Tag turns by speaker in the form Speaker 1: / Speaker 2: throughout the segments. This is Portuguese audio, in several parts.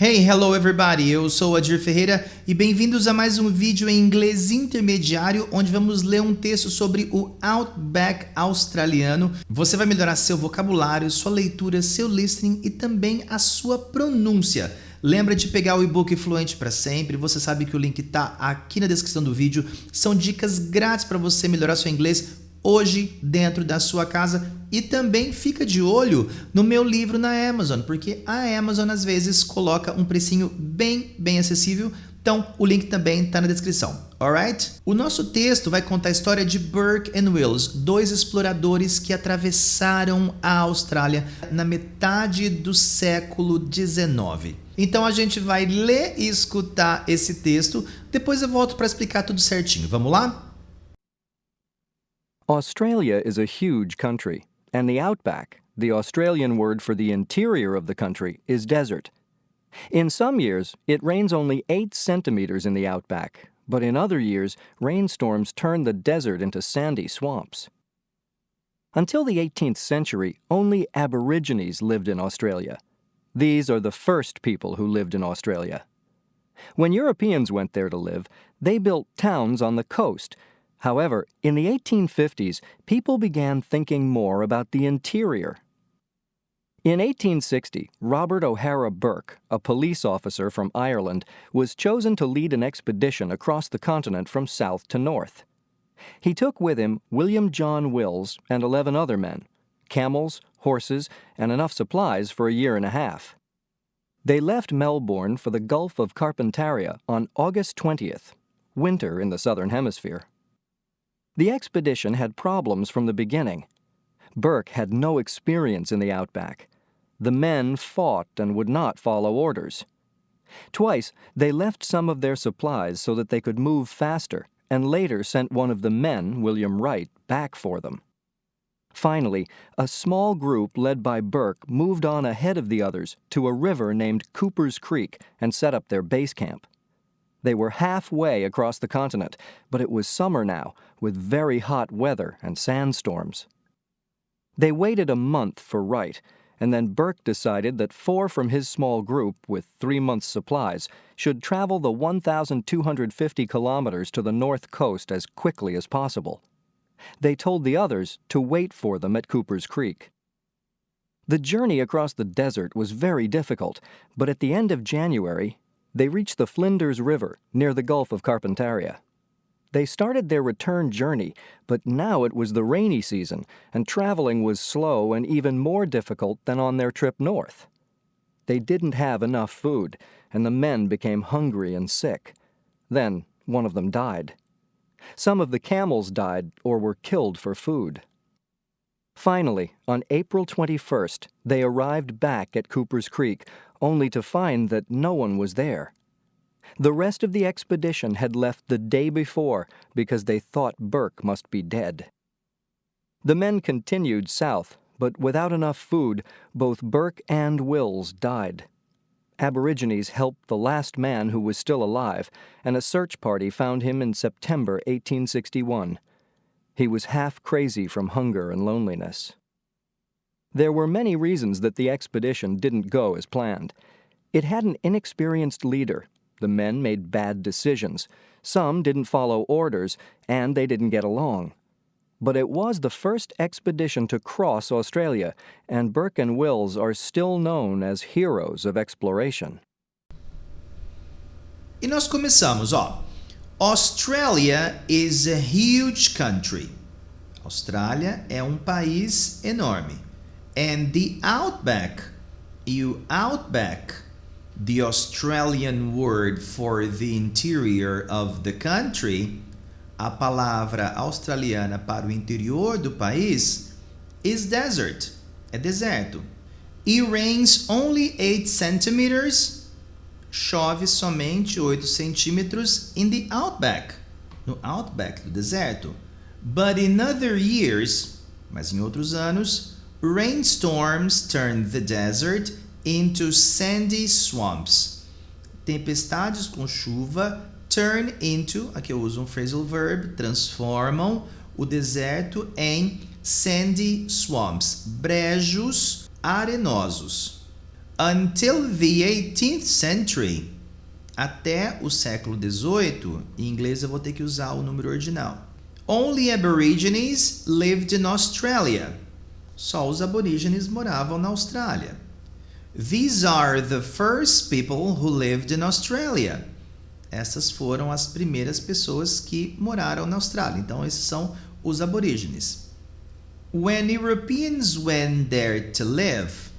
Speaker 1: Hey, hello everybody! Eu sou Adir Ferreira e bem-vindos a mais um vídeo em inglês intermediário onde vamos ler um texto sobre o Outback australiano. Você vai melhorar seu vocabulário, sua leitura, seu listening e também a sua pronúncia. Lembra de pegar o e-book Fluente para Sempre, você sabe que o link está aqui na descrição do vídeo. São dicas grátis para você melhorar seu inglês hoje dentro da sua casa. E também fica de olho no meu livro na Amazon, porque a Amazon às vezes coloca um precinho bem acessível. Então o link também está na descrição, alright? O nosso texto vai contar a história de Burke e Wills, dois exploradores que atravessaram a Austrália na metade do século XIX. Então a gente vai ler e escutar esse texto, depois eu volto para explicar tudo certinho. Vamos lá?
Speaker 2: Australia is a huge country, and the outback, the Australian word for the interior of the country, is desert. In some years, it rains only 8 centimeters in the outback, but in other years, rainstorms turn the desert into sandy swamps. Until the 18th century, only Aborigines lived in Australia. These are the first people who lived in Australia. When Europeans went there to live, they built towns on the coast. However, in the 1850s, people began thinking more about the interior. In 1860, Robert O'Hara Burke, a police officer from Ireland, was chosen to lead an expedition across the continent from south to north. He took with him William John Wills and 11 other men, camels, horses, and enough supplies for a year and a half. They left Melbourne for the Gulf of Carpentaria on August 20th, winter in the southern hemisphere. The expedition had problems from the beginning. Burke had no experience in the outback. The men fought and would not follow orders. Twice, they left some of their supplies so that they could move faster, and later sent one of the men, William Wright, back for them. Finally, a small group led by Burke moved on ahead of the others to a river named Cooper's Creek and set up their base camp. They were halfway across the continent, but it was summer now, with very hot weather and sandstorms. They waited a month for Wright, and then Burke decided that 4 from his small group, with 3 months' supplies, should travel the 1,250 kilometers to the north coast as quickly as possible. They told the others to wait for them at Cooper's Creek. The journey across the desert was very difficult, but at the end of January, they reached the Flinders River near the Gulf of Carpentaria. They started their return journey, but now it was the rainy season, and traveling was slow and even more difficult than on their trip north. They didn't have enough food, and the men became hungry and sick. Then one of them died. Some of the camels died or were killed for food. Finally, on April 21st, they arrived back at Cooper's Creek, only to find that no one was there. The rest of the expedition had left the day before because they thought Burke must be dead. The men continued south, but without enough food, both Burke and Wills died. Aborigines helped the last man who was still alive, and a search party found him in September 1861. He was half crazy from hunger and loneliness. There were many reasons that the expedition didn't go as planned. It had an inexperienced leader. The men made bad decisions. Some didn't follow orders, and they didn't get along. But it was the first expedition to cross Australia, and Burke and Wills are still known as heroes of exploration.
Speaker 1: E nós começamos, ó. Australia is a huge country. Austrália é um país enorme. And the outback, the Australian word for the interior of the country, a palavra australiana para o interior do país, is desert, é deserto. It rains only 8 centimeters, chove somente 8 centímetros in the outback, no outback do deserto. But in other years, mas em outros anos, rainstorms turn the desert into sandy swamps. Tempestades com chuva turn into, aqui eu uso um phrasal verb, transformam o deserto em sandy swamps, brejos arenosos. Until the 18th century. Até o século XVIII, em inglês eu vou ter que usar o número ordinal. Only Aborigines lived in Australia. Só os aborígenes moravam na Austrália. These are the first people who lived in Australia. Essas foram as primeiras pessoas que moraram na Austrália. Então, esses são os aborígenes. When Europeans went there to live.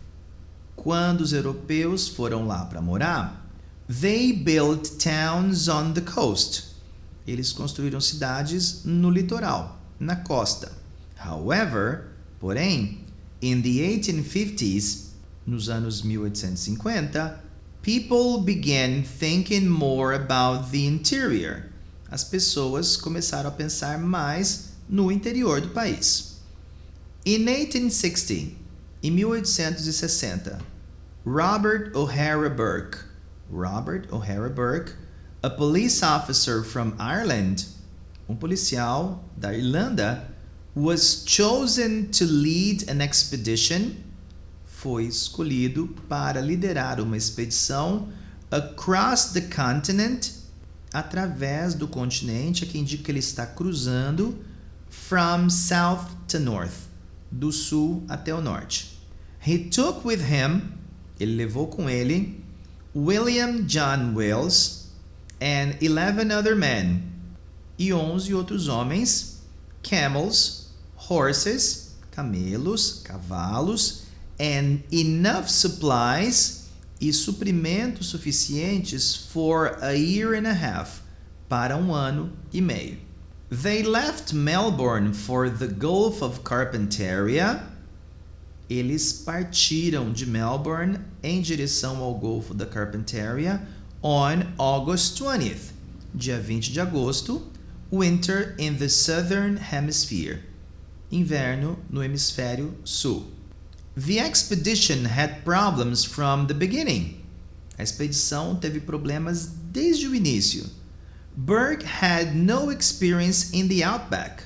Speaker 1: Quando os europeus foram lá para morar, they built towns on the coast. Eles construíram cidades no litoral, na costa. However, porém, in the 1850s, nos anos 1850, people began thinking more about the interior. As pessoas começaram a pensar mais no interior do país. In 1860, em 1860, Robert O'Hara Burke, a police officer from Ireland, policial da Irlanda, was chosen to lead an expedition, foi escolhido para liderar uma expedição across the continent, através do continente, aqui indica que ele está cruzando, from south to north, do sul até o norte. He took with him, ele levou com ele, William John Wills and 11 other men, e 11 outros homens, camels, horses, camelos, cavalos, and enough supplies, e suprimentos suficientes for a year and a half, para um ano e meio. They left Melbourne for the Gulf of Carpentaria. Eles partiram de Melbourne em direção ao Golfo da Carpentaria on August 20th, dia 20 de agosto, winter in the Southern Hemisphere, inverno no hemisfério sul. The expedition had problems from the beginning. A expedição teve problemas desde o início. Burke had no experience in the Outback.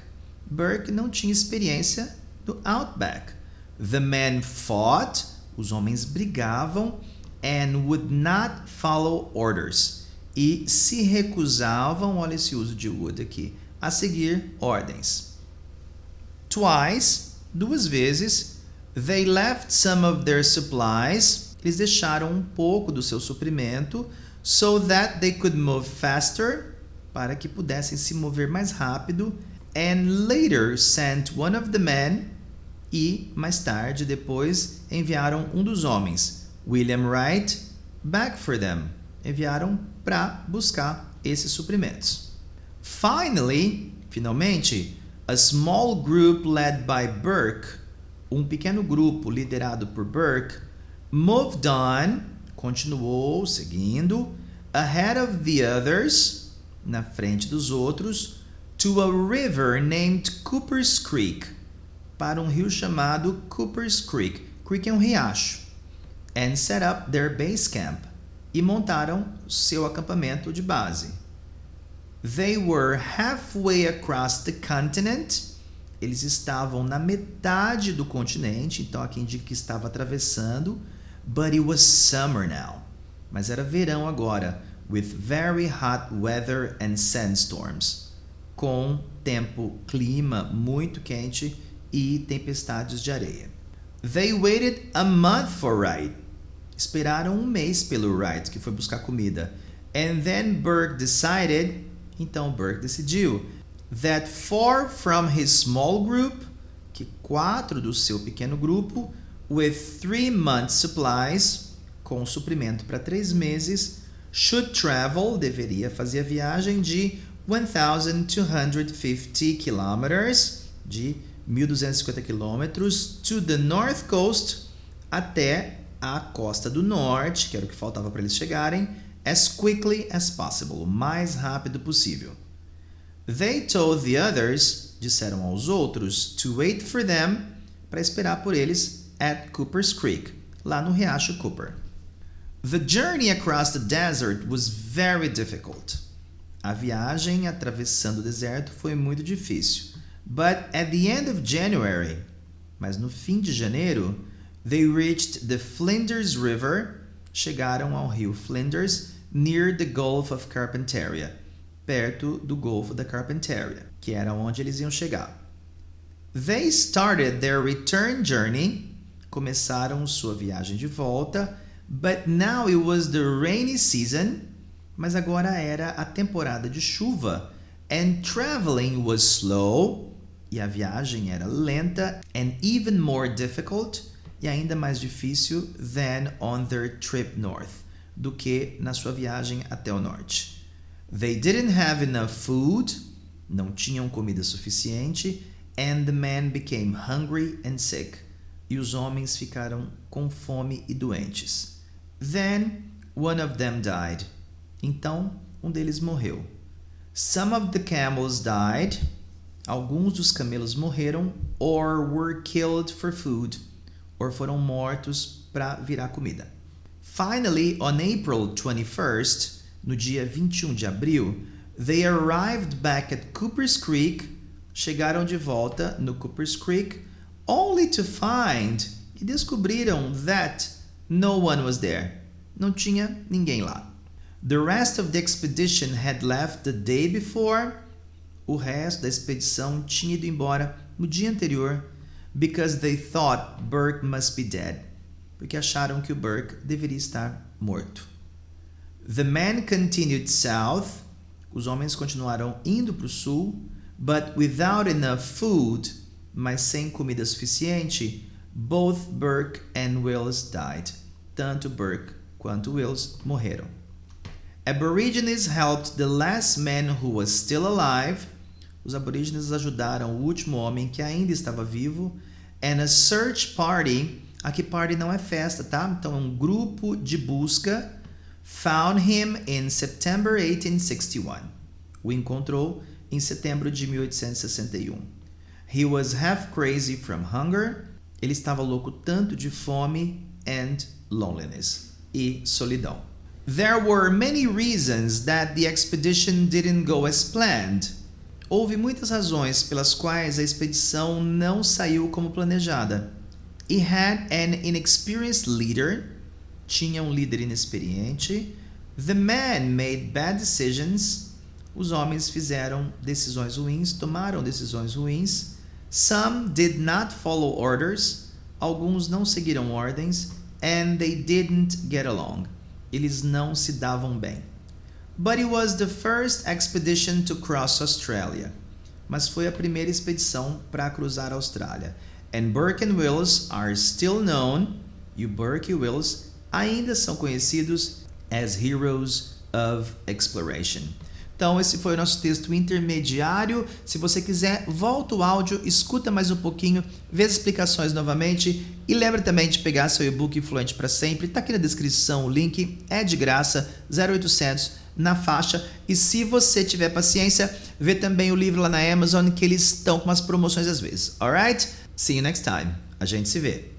Speaker 1: Burke não tinha experiência no Outback. The men fought, os homens brigavam, and would not follow orders. E se recusavam, olha esse uso de would aqui, a seguir ordens. Twice, duas vezes, they left some of their supplies. Eles deixaram um pouco do seu suprimento, so that they could move faster, para que pudessem se mover mais rápido, and later sent one of the men, e mais tarde, depois, enviaram um dos homens, William Wright, back for them. Enviaram para buscar esses suprimentos. Finalmente, a small group led by Burke, um pequeno grupo liderado por Burke, moved on, continuou seguindo, ahead of the others, na frente dos outros, to a river named Cooper's Creek, para um rio chamado Cooper's Creek. Creek é um riacho. And set up their base camp, e montaram seu acampamento de base. They were halfway across the continent. Eles estavam na metade do continente, então aqui indica que estava atravessando. But it was summer now. Mas era verão agora, with very hot weather and sandstorms. Com clima muito quente e tempestades de areia. They waited a month for Wright. Esperaram um mês pelo Wright, que foi buscar comida. And then Burke decided, então Burke decidiu, that 4 from his small group, que 4 do seu pequeno grupo, with 3 months supplies, com suprimento para 3 meses, should travel, deveria fazer a viagem de 1,250 kilometers, de 1.250 quilômetros, to the North Coast, até a costa do norte, que era o que faltava para eles chegarem, as quickly as possible, o mais rápido possível. They told the others, disseram aos outros, to wait for them, para esperar por eles at Cooper's Creek, lá no riacho Cooper. The journey across the desert was very difficult. A viagem atravessando o deserto foi muito difícil. But at the end of January, mas no fim de janeiro, They reached the Flinders River. Chegaram ao rio Flinders, near the Gulf of Carpentaria, perto do Golfo da Carpentaria, que era onde eles iam chegar. They started their return journey. Começaram sua viagem de volta, but now it was the rainy season. Mas agora era a temporada de chuva, and traveling was slow. E a viagem era lenta, and even more difficult. E ainda mais difícil than on their trip north, do que na sua viagem até o norte. They didn't have enough food, não tinham comida suficiente, and the men became hungry and sick, e os homens ficaram com fome e doentes. Then one of them died, então um deles morreu. Some of the camels died, alguns dos camelos morreram, or were killed for food, ou foram mortos para virar comida. Finally, on April 21st, no dia 21 de abril, they arrived back at Cooper's Creek, chegaram de volta no Cooper's Creek, only to find, e descobriram that no one was there. Não tinha ninguém lá. The rest of the expedition had left the day before. O resto da expedição tinha ido embora no dia anterior, because they thought Burke must be dead, porque acharam que o Burke deveria estar morto. The men continued south, os homens continuaram indo para o sul, but without enough food, mas sem comida suficiente, both Burke and Wills died. Tanto Burke quanto Wills morreram. Aborigines helped the last man who was still alive. Os aborígenes ajudaram o último homem que ainda estava vivo. And a search party, aqui party não é festa, tá? Então é um grupo de busca, found him in September 1861. O encontrou em setembro de 1861. He was half crazy from hunger. Ele estava louco tanto de fome and loneliness, e solidão. There were many reasons that the expedition didn't go as planned. Houve muitas razões pelas quais a expedição não saiu como planejada. It had an inexperienced leader. Tinha um líder inexperiente. The men made bad decisions. Os homens fizeram decisões ruins, tomaram decisões ruins. Some did not follow orders. Alguns não seguiram ordens. And they didn't get along. Eles não se davam bem. But it was the first expedition to cross Australia. Mas foi a primeira expedição para cruzar a Austrália. And Burke and Wills are still known. E o Burke e o Wills ainda são conhecidos as heroes of exploration. Então, esse foi o nosso texto intermediário. Se você quiser, volta o áudio, escuta mais um pouquinho, vê as explicações novamente e lembra também de pegar seu e-book Fluente para Sempre. Está aqui na descrição o link, é de graça, 0800 na faixa. E se você tiver paciência, vê também o livro lá na Amazon, que eles estão com umas promoções às vezes. Alright? See you next time. A gente se vê.